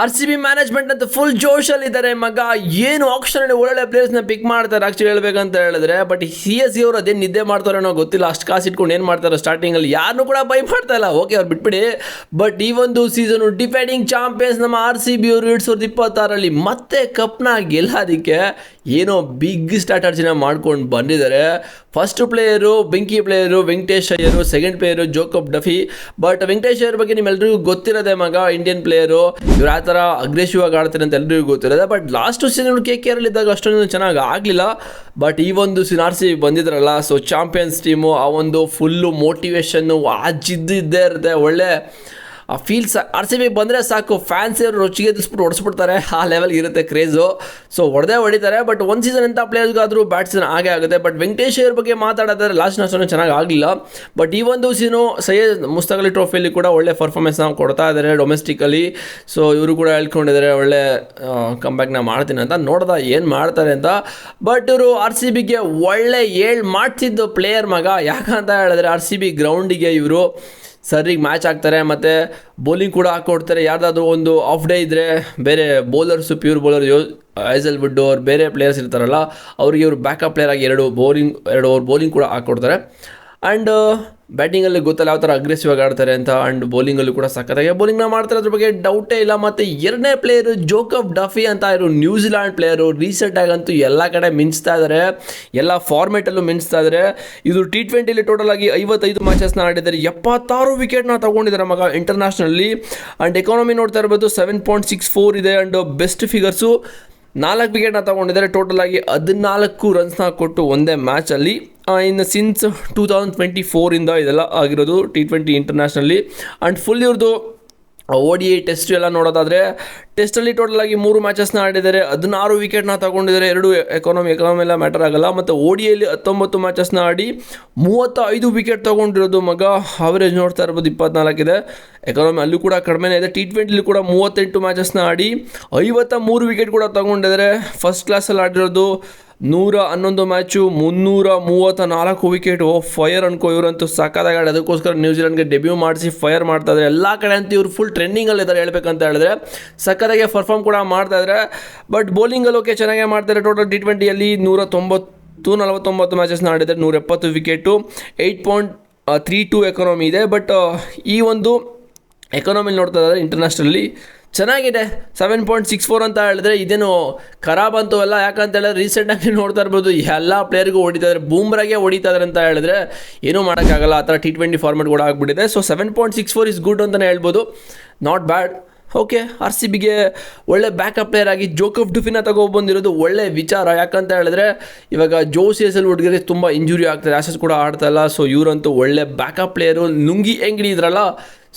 R C B management ಅಂತ full ಜೋಶಲ್ಲಿದ್ದಾರೆ ಮಗ. ಏನು ಆಕ್ಷನ್ ಒಳ್ಳೆ ಪ್ಲೇಯರ್ಸ್ನ ಪಿಕ್ ಮಾಡ್ತಾರೆ ಆಕ್ಚುಲಿ ಹೇಳ್ಬೇಕಂತ ಹೇಳಿದ್ರೆ. ಬಟ್ CSK ಅವರು ಅದೇನು ನಿದ್ದೆ ಮಾಡ್ತಾರೆ ಅನ್ನೋ ಗೊತ್ತಿಲ್ಲ. ಅಷ್ಟು ಕಾಸು ಇಟ್ಕೊಂಡು ಏನು ಮಾಡ್ತಾರೆ ಸ್ಟಾರ್ಟಿಂಗಲ್ಲಿ ಯಾರನ್ನೂ ಕೂಡ ಬೈ ಮಾಡ್ತಾ ಇಲ್ಲ. ಓಕೆ ಅವ್ರು ಬಿಟ್ಬಿಡಿ. ಬಟ್ ಈ ಒಂದು ಸೀಸನು ಡಿಫೆಂಡಿಂಗ್ ಚಾಂಪಿಯನ್ಸ್ ನಮ್ಮ RCB ಅವರು 2026 ಮತ್ತೆ ಕಪ್ನ ಗೆಲ್ಲೋದಕ್ಕೆ ಏನೋ ಬಿಗ್ ಸ್ಟ್ರಾಟಜಿನ ಮಾಡ್ಕೊಂಡು ಬಂದಿದ್ದಾರೆ. ಫಸ್ಟ್ ಪ್ಲೇಯರು ಬೆಂಕಿ player Venkatesh Iyer, second player Jacob Duffy. But Venkatesh Iyer ಬಗ್ಗೆ ನಿಮ್ಮೆಲ್ಲರಿಗೂ ಗೊತ್ತಿರೋದೆ ಮಗ, ಇಂಡಿಯನ್ ಪ್ಲೇಯರು, ಇವ್ರು ಆ ಥರ ಅಗ್ರೆಸಿವ್ ಆಗಿ ಆಡ್ತಾರೆ ಅಂತ ಎಲ್ರಿಗೂ ಗೊತ್ತಿರೋದೆ. ಬಟ್ ಲಾಸ್ಟ್ ಸೀಸನ್ KKR ಇದ್ದಾಗ ಅಷ್ಟೊಂದು ಚೆನ್ನಾಗಿ ಆಗಲಿಲ್ಲ. ಬಟ್ ಈ ಒಂದು RCB ಬಂದಿದ್ರಲ್ಲ, ಸೊ ಚಾಂಪಿಯನ್ಸ್ ಟೀಮು, ಆ ಒಂದು ಫುಲ್ಲು ಮೋಟಿವೇಶನ್ನು ಆ ಜಿದ್ದಿದ್ದೇ ಇರುತ್ತೆ. ಒಳ್ಳೆ ಆ ಫೀಲ್ಸ್ RCB ಬಂದರೆ ಸಾಕು, ಫ್ಯಾನ್ಸ್ ಅವರು ರೊಚ್ಚಿಗೆ ಎದಿಸ್ಬಿಟ್ಟು ಹೊಡಿಸ್ಬಿಡ್ತಾರೆ. ಆ ಲೆವೆಲ್ ಇರುತ್ತೆ ಕ್ರೇಜು. ಸೊ ಹೊಡಿತಾರೆ. ಬಟ್ ಒಂದು ಸೀಸನ್ ಎಂಥ ಪ್ಲೇಯರ್ಗಾದರೂ ಬ್ಯಾಟ್ ಸೀಸನ್ ಆಗೇ ಆಗುತ್ತೆ. ಬಟ್ ವೆಂಕಟೇಶ್ ಅವ್ರ ಬಗ್ಗೆ ಮಾತಾಡಿದ್ರೆ ಲಾಸ್ಟ್ ಅಷ್ಟೊಂದು ಚೆನ್ನಾಗಿ ಆಗಲಿಲ್ಲ. ಬಟ್ ಈ ಒಂದು ಸೀಸನು ಸೈಯದ್ ಮುಸ್ತಕ್ ಅಲಿ ಟ್ರೋಫಿಯಲ್ಲಿ ಕೂಡ ಒಳ್ಳೆ ಪರ್ಫಾರ್ಮೆನ್ಸ್ನ ಕೊಡ್ತಾ ಇದ್ದಾರೆ ಡೊಮೆಸ್ಟಿಕಲಿ. ಸೊ ಇವರು ಕೂಡ ಹೇಳ್ಕೊಂಡಿದ್ದಾರೆ ಒಳ್ಳೆ ಕಂಬ್ಯಾಕ್ನ ಮಾಡ್ತೀನಿ ಅಂತ. ನೋಡ್ದ ಏನು ಮಾಡ್ತಾರೆ ಅಂತ. ಬಟ್ ಇವರು RCBಗೆ ಒಳ್ಳೆ ಮಾಡ್ತಿದ್ದು ಪ್ಲೇಯರ್ ಮಗ. ಯಾಕಂತ ಹೇಳಿದ್ರೆ RCB ಗ್ರೌಂಡಿಗೆ ಇವರು ಸರಿಗೆ ಮ್ಯಾಚ್ ಆಗ್ತಾರೆ, ಮತ್ತು ಬೌಲಿಂಗ್ ಕೂಡ ಹಾಕ್ಕೊಡ್ತಾರೆ. ಯಾರ್ದಾದ್ರೂ ಒಂದು ಆಫ್ ಡೇ ಇದ್ದರೆ ಬೇರೆ ಬೌಲರ್ಸು, ಪ್ಯೂರ್ ಬೌಲರ್ ಐಸಲ್ ವುಡ್ ಅವ್ರು ಬೇರೆ ಪ್ಲೇಯರ್ಸ್ ಇರ್ತಾರಲ್ಲ, ಅವರಿಗೆ ಇವರು ಬ್ಯಾಕಪ್ ಪ್ಲೇಯರ್ ಆಗಿ ಎರಡು ಓವರ್ ಬೌಲಿಂಗ್ ಕೂಡ ಹಾಕ್ಕೊಡ್ತಾರೆ. ಆ್ಯಂಡ್ ಬ್ಯಾಟಿಂಗಲ್ಲಿ ಗೊತ್ತಲ್ಲ ಯಾವ ಥರ ಅಗ್ರೆಸಿವ್ ಆಗಿ ಆಡ್ತಾರೆ ಅಂತ. ಆ್ಯಂಡ್ ಬೌಲಿಂಗಲ್ಲೂ ಕೂಡ ಸಖತ್ತಾಗಿ ಬೌಲಿಂಗ್ನ ಮಾಡ್ತಾರೆ, ಅದ್ರ ಬಗ್ಗೆ ಡೌಟೇ ಇಲ್ಲ. ಮತ್ತು ಎರಡನೇ ಪ್ಲೇಯರು ಜೋಕಬ್ ಡಫಿ ಅಂತ ಇವರು ನ್ಯೂಜಿಲ್ಯಾಂಡ್ ಪ್ಲೇಯರು. ರೀಸೆಂಟಾಗಂತೂ ಎಲ್ಲ ಕಡೆ ಮಿಂಚ್ತಾ ಇದ್ದಾರೆ, ಎಲ್ಲ ಫಾರ್ಮೇಟಲ್ಲೂ ಮಿಂಚ್ತಾ ಇದ್ದಾರೆ. ಇದು T20 ಟೋಟಲ್ ಆಗಿ 55 ಮ್ಯಾಚಸ್ನ ಆಡಿದ್ದಾರೆ, 76 ವಿಕೆಟ್ನ ತೊಗೊಂಡಿದ್ದಾರೆ ಮಗ ಇಂಟರ್ನ್ಯಾಷನಲ್ಲಿ. ಆ್ಯಂಡ್ ಎಕಾನಮಿ ನೋಡ್ತಾ ಇರ್ಬೋದು 7.64 ಇದೆ. And best figures 4 ವಿಕೆಟ್ನ ತೊಗೊಂಡಿದ್ದಾರೆ. ಟೋಟಲ್ ಆಗಿ 14 ರನ್ಸ್ನ ಕೊಟ್ಟು ಒಂದೇ ಮ್ಯಾಚಲ್ಲಿ. ಇನ್ನು ಸಿನ್ಸ್ 2024 ಇದೆಲ್ಲ ಆಗಿರೋದು T20 ಇಂಟರ್ನ್ಯಾಷನಲ್ಲಿ. ಆ್ಯಂಡ್ ಫುಲ್ ಇವ್ರದ್ದು ODI ಟೆಸ್ಟ್ ಎಲ್ಲ ನೋಡೋದಾದರೆ ಟೆಸ್ಟಲ್ಲಿ ಟೋಟಲ್ ಆಗಿ 3 ಮ್ಯಾಚಸ್ನ ಆಡಿದ್ದಾರೆ, 16 ವಿಕೆಟ್ನ ತೊಗೊಂಡಿದ್ದಾರೆ. 2 ಎಕಾನಮಿ ಎಲ್ಲ ಮ್ಯಾಟರ್ ಆಗಲ್ಲ. ಮತ್ತು ODIಯಲ್ಲಿ 19 ಮ್ಯಾಚಸ್ನ ಆಡಿ 35 ವಿಕೆಟ್ ತೊಗೊಂಡಿರೋದು ಮಗ. ಅವರೇಜ್ ನೋಡ್ತಾ ಇರ್ಬೋದು 24 ಇದೆ. ಎಕಾನಮಿ ಅಲ್ಲೂ ಕೂಡ ಕಡಿಮೆನೇ ಇದೆ. T20 ಕೂಡ 38 ಮ್ಯಾಚಸ್ನ ಆಡಿ 53 ವಿಕೆಟ್ ಕೂಡ ತೊಗೊಂಡಿದ್ದಾರೆ. ಫಸ್ಟ್ ಕ್ಲಾಸಲ್ಲಿ ಆಡಿರೋದು 111 ಮ್ಯಾಚು, 334 ವಿಕೆಟ್. ಫೈರ್ ಅನ್ಕೋ, ಇವರಂತೂ ಸಕ್ಕತ್ತಾಗಿ ಆಡಿ ಅದಕ್ಕೋಸ್ಕರ ನ್ಯೂಜಿಲೆಂಡ್ಗೆ ಡೆಬ್ಯೂ ಮಾಡಿಸಿ ಫೈರ್ ಮಾಡ್ತಾ ಇದ್ದಾರೆ. ಎಲ್ಲ ಕಡೆ ಅಂತೂ ಇವರು ಫುಲ್ ಟ್ರೆಂಡಿಂಗಲ್ಲಿದ್ದಾರೆ ಹೇಳ್ಬೇಕಂತ ಹೇಳಿದ್ರೆ. ಸಕ್ಕತ್ತಾಗಿ ಪರ್ಫಾರ್ಮ್ ಕೂಡ ಮಾಡ್ತಾ ಇದ್ದಾರೆ. ಬಟ್ ಬೌಲಿಂಗಲ್ಲಿ ಓಕೆ ಚೆನ್ನಾಗೇ ಮಾಡ್ತಾರೆ. ಟೋಟಲ್ T20ಯಲ್ಲಿ 149 ಮ್ಯಾಚಸ್ನ ಆಡಿದ್ದಾರೆ, 170 ವಿಕೆಟು, 8.32 ಎಕಾನಮಿ ಇದೆ. ಬಟ್ ಈ ಒಂದು ಎಕಾನಮಿಲಿ ನೋಡ್ತಾ ಇದ್ದಾರೆ ಇಂಟರ್ನ್ಯಾಷನಲ್ಲಿ ಚೆನ್ನಾಗಿದೆ. 7.64 ಅಂತ ಹೇಳಿದ್ರೆ ಇದೇನು ಖರಾಬ್ ಅಂತೂ ಅಲ್ಲ. ಯಾಕಂತ ಹೇಳಿದ್ರೆ ರೀಸೆಂಟಾಗಿ ನೋಡ್ತಾ ಇರ್ಬೋದು ಎಲ್ಲ ಪ್ಲೇಯರ್ಗೂ ಹೊಡಿತಾ ಇದ್ದಾರೆ, ಬೂಮ್ರಾಗೆ ಹೊಡಿತಾ ಇದ್ದಾರೆ ಅಂತ ಹೇಳಿದ್ರೆ ಏನೂ ಮಾಡೋಕ್ಕಾಗಲ್ಲ. ಆ ಥರ T20 ಫಾರ್ಮೆಟ್ ಕೂಡ ಆಗಿಬಿಟ್ಟಿದೆ. ಸೊ 7.64 ಇಸ್ ಗುಡ್ ಅಂತಲೇ ಹೇಳ್ಬೋದು, ನಾಟ್ ಬ್ಯಾಡ್. ಓಕೆ, RCBಗೆ ಒಳ್ಳೆ ಬ್ಯಾಕಪ್ ಪ್ಲೇಯರ್ ಆಗಿ ಜೋಕಬ್ ಡುಫಿನ ತಗೊಬಂದಿರೋದು ಒಳ್ಳೆ ವಿಚಾರ. ಯಾಕಂತ ಹೇಳಿದ್ರೆ ಇವಾಗ CSL ವುಡ್ಗೆ ತುಂಬ ಇಂಜುರಿ ಆಗ್ತದೆ, ಆಸಸ್ ಕೂಡ ಆಡ್ತಾ ಇಲ್ಲ. ಸೊ ಇವರಂತೂ ಒಳ್ಳೆ ಬ್ಯಾಕಪ್ ಪ್ಲೇಯರು. ನುಂಗಿ ಹೆಂಗಡಿ ಇದ್ರಲ್ಲ,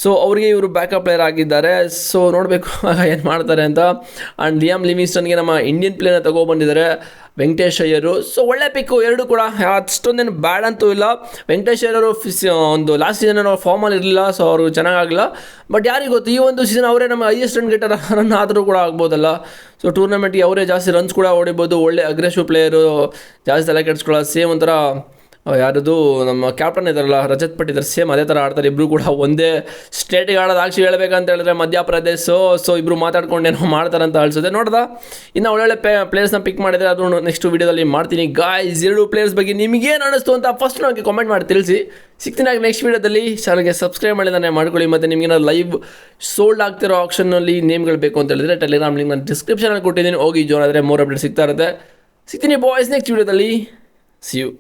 ಸೊ ಅವರಿಗೆ ಇವರು ಬ್ಯಾಕಪ್ ಪ್ಲೇಯರ್ ಆಗಿದ್ದಾರೆ. ಸೊ ನೋಡಬೇಕು ಏನು ಮಾಡ್ತಾರೆ ಅಂತ. ಆ್ಯಂಡ್ ಲಿಯಾಮ್ ಲಿವಿಂಗ್ಸ್ಟನ್ಗೆ ನಮ್ಮ ಇಂಡಿಯನ್ ಪ್ಲೇಯರ್ನ ತೊಗೊಬಂದಿದ್ದಾರೆ, ವೆಂಕಟೇಶ್ ಅಯ್ಯರು. ಸೊ ಒಳ್ಳೆ ಪಿಕ್ಕು ಎರಡು ಕೂಡ, ಅಷ್ಟೊಂದೇನು ಬ್ಯಾಡ್ ಅಂತೂ ಇಲ್ಲ. ವೆಂಕಟೇಶ್ ಅಯ್ಯರು ಒಂದು ಲಾಸ್ಟ್ ಸೀಸನ್ ಅವ್ರು ಫಾರ್ಮಲ್ಲಿ ಇರಲಿಲ್ಲ, ಸೊ ಅವರು ಚೆನ್ನಾಗಾಗಲಿಲ್ಲ. ಬಟ್ ಯಾರಿಗೆ ಗೊತ್ತು, ಈ ಒಂದು ಸೀಸನ್ ಅವರೇ ನಮ್ಮ ಹೈಯೆಸ್ಟ್ ರನ್ ಆದರೂ ಕೂಡ ಆಗ್ಬೋದಲ್ಲ. ಸೊ ಟೂರ್ನಮೆಂಟ್ಗೆ ಅವರೇ ಜಾಸ್ತಿ ರನ್ಸ್ ಕೂಡ ಹೊಡಿಬೋದು. ಒಳ್ಳೆ ಅಗ್ರೆಸಿವ್ ಪ್ಲೇಯರು, ಜಾಸ್ತಿ ತಲೆ ಕೆಡಿಸ್ಕೊಳ್ಳೋ. ಸೇಮ್ ಒಂಥರ ಯಾರದು ನಮ್ಮ ಕ್ಯಾಪ್ಟನ್ ಇದ್ದಾರಲ್ಲ ರಜತ್ ಪಟ್ಟಿದಾರ್, ಸೇಮ್ ಅದೇ ಥರ ಆಡ್ತಾರೆ. ಇಬ್ಬರು ಕೂಡ ಒಂದೇ ಸ್ಟೇಟಿಗೆ ಆಡೋದು. ಆಕ್ಚುಲಿ ಹೇಳ್ಬೇಕಂತ ಹೇಳಿದ್ರೆ ಮಧ್ಯಪ್ರದೇಶ. ಸೊ ಇಬ್ಬರು ಮಾತಾಡ್ಕೊಂಡು ಏನೋ ಮಾಡ್ತಾರೆ ಅಂತ ಅನಿಸುತ್ತೆ. ನೋಡ್ದ ಇನ್ನು ಒಳ್ಳೊಳ್ಳೆ ಪ್ಲೇಯರ್ಸ್ನ ಪಿಕ್ ಮಾಡಿದರೆ ಅದು ನೆಕ್ಸ್ಟ್ ವೀಡಿಯೋದಲ್ಲಿ ಮಾಡ್ತೀನಿ. ಗಾಯ್ಸ್, 2 ಪ್ಲೇಯರ್ಸ್ ಬಗ್ಗೆ ನಿಮಗೇನು ಅನ್ನಿಸ್ತು ಅಂತ ಫಸ್ಟ್ ನನಗೆ ಕಾಮೆಂಟ್ ಮಾಡಿ ತಿಳಿಸಿ. ಸಿಗ್ತೀನಿ ನೆಕ್ಸ್ಟ್ ವೀಡಿಯೋದಲ್ಲಿ. ಚಾನಲ್ಗೆ ಸಬ್ಸ್ಕ್ರೈಬ್ ಮಾಡಿದಾನೆ ಮಾಡ್ಕೊಳ್ಳಿ. ಮತ್ತು ನಿಮಗೇನಾದ್ರು ಲೈವ್ ಸೋಲ್ಡ್ ಆಗ್ತಿರೋ ಆಪ್ಷನ್ನಲ್ಲಿ ನೇಮ್ಗಳು ಬೇಕು ಅಂತ ಹೇಳಿದ್ರೆ ಟೆಲಿಗ್ರಾಮ್ ಲಿಂಕ್ ನಾನು ಡಿಸ್ಕ್ರಿಪ್ಷನಲ್ಲಿ ಕೊಟ್ಟಿದ್ದೀನಿ, ಹೋಗಿ ಜಾಯ್ನ್ ಆದರೆ ಮೋರ್ ಅಪ್ಡೇಟ್ ಸಿಗ್ತಾ ಇರುತ್ತೆ. ಸಿಗ್ತೀನಿ ಬಾಯ್ಸ್ ನೆಕ್ಸ್ಟ್ ವೀಡಿಯೋದಲ್ಲಿ. See you.